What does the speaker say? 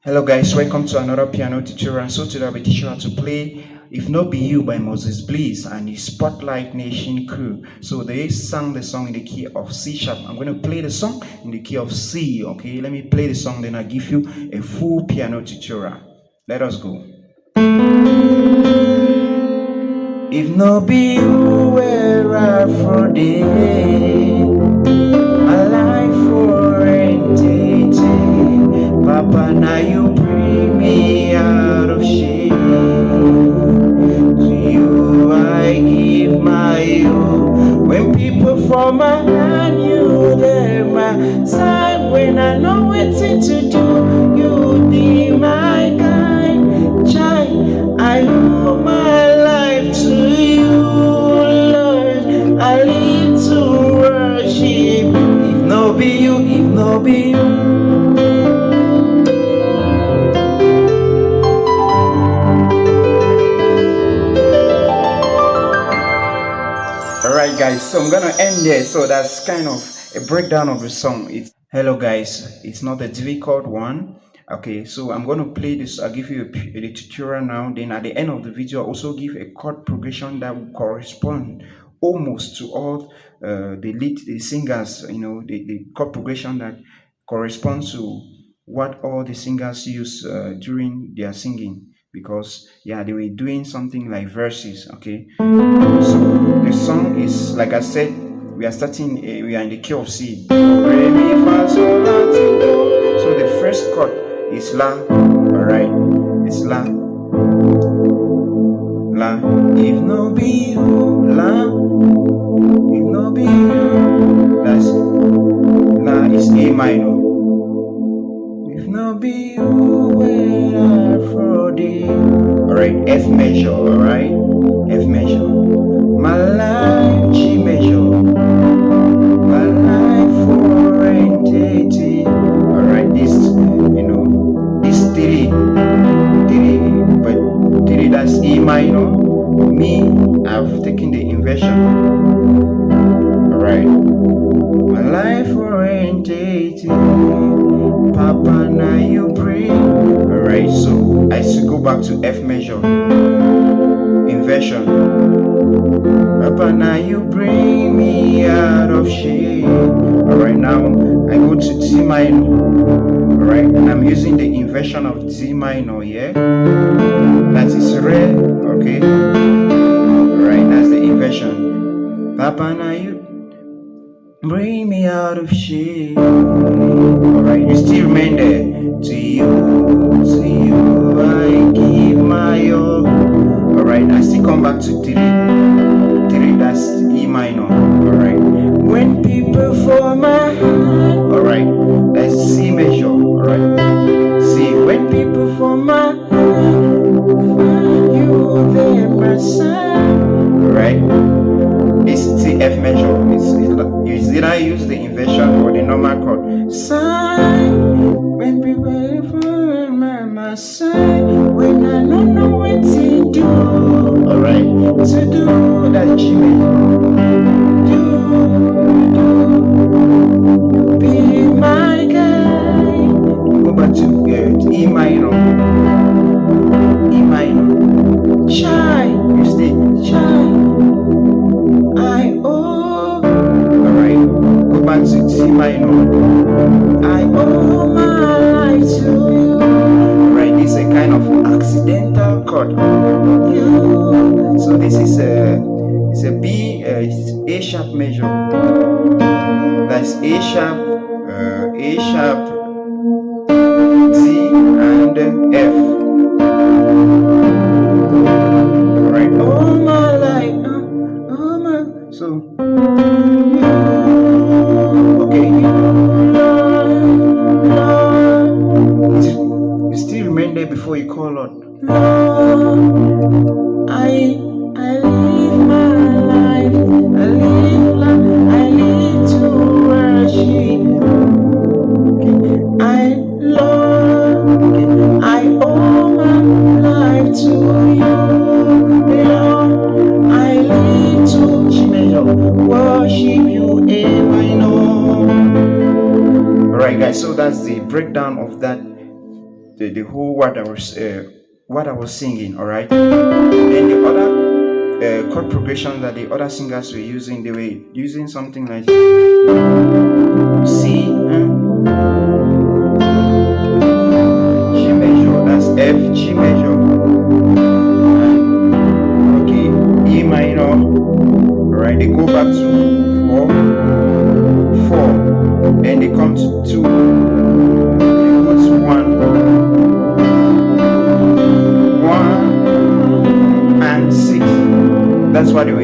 Hello guys, welcome to another piano tutorial. So today I'll be teaching you how to play If Not Be You by Moses Bliss and the Spotlight Nation crew. So they sang the song in the key of C sharp. I'm going to play the song in the key of C, okay? Let me play the song, then I'll give you a full piano tutorial. Let us go. If not be you, where I for day, my life for entity. Papa, now you bring me out of shame. To you I give my you. When people from my hand, you there my side. When I know what to do, you be my guide. Child, I owe my life to you, Lord. I need to worship. If no be you, if no be you. Alright guys, so I'm gonna end there. So that's kind of a breakdown of the song. It's hello guys, it's not a difficult one. Okay, so I'm gonna play this. I'll give you a tutorial now. Then at the end of the video, I'll also give a chord progression that will correspond almost to all the singers, the chord progression that corresponds to what all the singers use during their singing, because yeah, they were doing something like verses. Okay, so the song is, like I said, we are in the key of C. Re, mi, fa, sol, la, ti, do. So the first chord is La. Alright, it's La. La. If no be you, La. If no be you, that's La is A minor. If no be you, where I for thee. Alright, F major. Alright, F major. My life, G major. My life for entity. Alright, this, this three, that's E minor. Me, I've taken the inversion. Alright, my life for entity. Papa, now you bring. Alright, so I should go back to F major. Inversion. Papa, now you bring me out of shame. Alright, now I go to C minor. Alright, and I'm using the inversion of C minor here. That is Re, okay? Alright, that's the inversion. Papa, now you bring me out of shame. Alright, you still remain there. To you I give my all. Alright, I still come back to 3, that's E minor. Alright, when people for my hand. Alright, that's C major. Alright, see, when people for my hand find you there my side. Alright, this is the F major. It's either use the inversion or the normal chord. Side, when people for my side, when I don't know what to do. Alright, to do that G major. Do, be my guide. Go back to E minor. E minor. Chai, you stay. Chai. I owe. Alright, go back to C minor. I owe my life to you. Right, this is a kind of accidental chord. You. So this is a B, A sharp major. That's A sharp, D, and F. Alright, all my life, all my, so, okay, Lord, you still remain there before you call Lord. Lord, I live my life, I need to worship. Lord, I owe my life to you. Lord, I need to worship you, and I know. Alright guys, so that's the breakdown of that the whole what I was singing. All right. Then the other chord progression that the other singers were using, they were using something like C, G major. That's F, G major, and okay, E minor. All right. They go back to 4, and they come to 2. They go to 1, 1 and 6. That's what they were